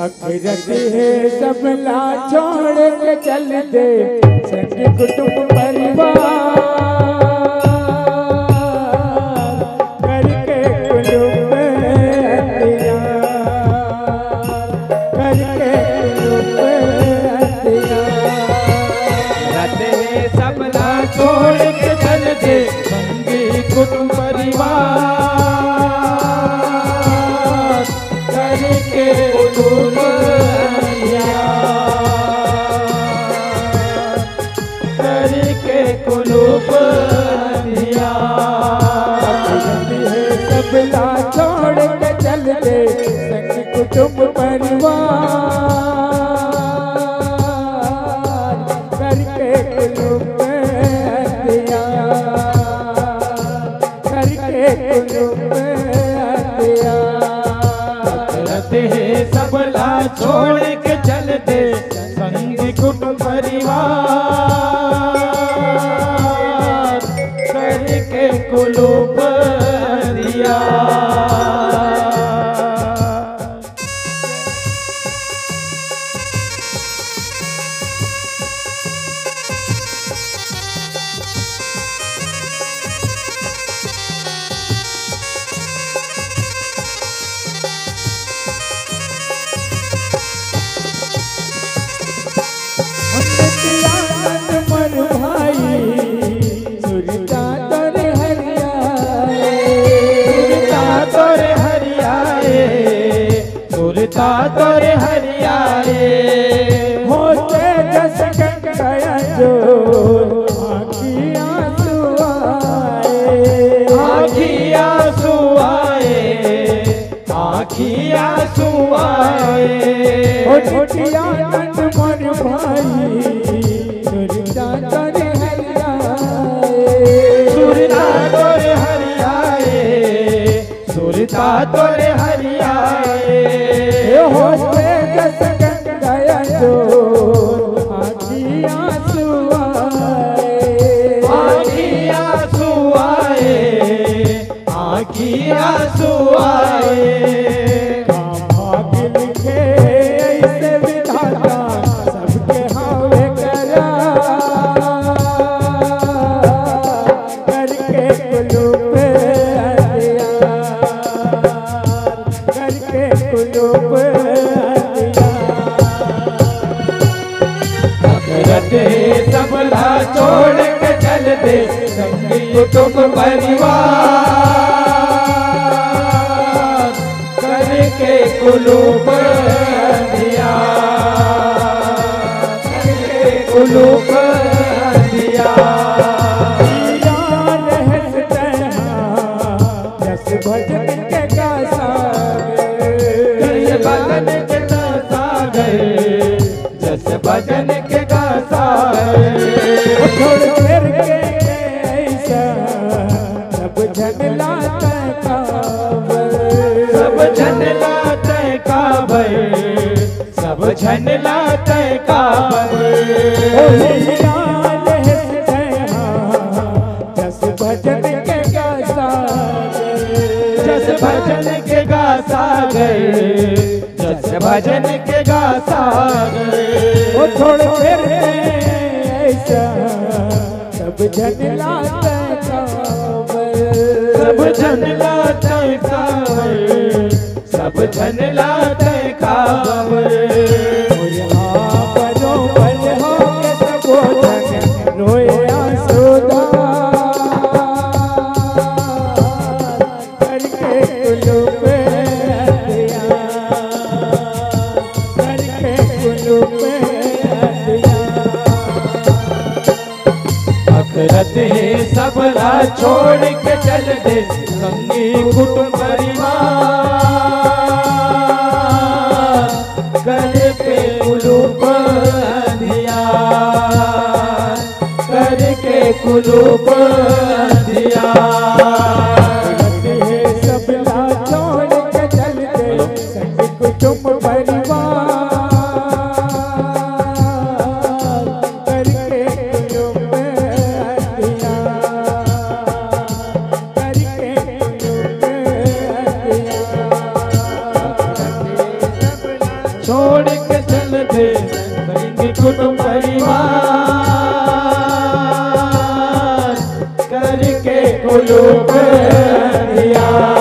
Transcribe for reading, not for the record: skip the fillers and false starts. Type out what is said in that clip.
अखरत है सबला छोड़ के चल दे संग कुटुंब परिवार करके कुलुप करके कुलुप अखरत है सबला छोड़ के चल दे संग कुटुंब परिवार करके कुलुप सबला छोड़ के चल दे संग कुटुंब परिवार करके कुलुप करके कुलुप करते हैं सबला छोड़ के चल दे संग कुटुंब परिवार करके कुलुप दिया। तोरे हरियाए होते जस गया जो आँखियाँ सुआए आँखियाँ सुआए आँखियाँ सुआए छोटिया नंद मन भाई सुरता तोरे हरियाए सुरता तोरे हरियाए सुरता तोरे हरियाए होते जस गया जो आँखियाँ सुआए आँखियाँ सुआए आँखियाँ सुआए भाग्य लिखे ऐसे विधाता सबके हावे करा करके कुलुप करके कुलुप सबला छोड़ के चल दे संग कुटुंब परिवार करके कुलुप दिया करके कुलुप दिया। जस भजन के गासा भजन के गासा गए जस भजन के गासा छोड़ फिर के ऐसा सब जन लाता काबर सब जन लाते काबर सब जन लाते काबर जस भजन के गासा जस भजन के गासा गए जस भजन के गासा गए छोड़ फिर ऐसा सब जन लाता काबर सब जन लाते काबर सब जन लाते काबर पलों पल हो के सबो जन रोए आंसूदार करके कुलुप करके कुलुप अखरत है सबला छोड़ के चल दे संगी कुटुंब परिवार करके कुलुप दिया करके कुलुप दिया। सबला छोड़ के चल दे संग कुटुंब परिवार करके कुलुप दिया करके कुलुप के कुलूप दिया।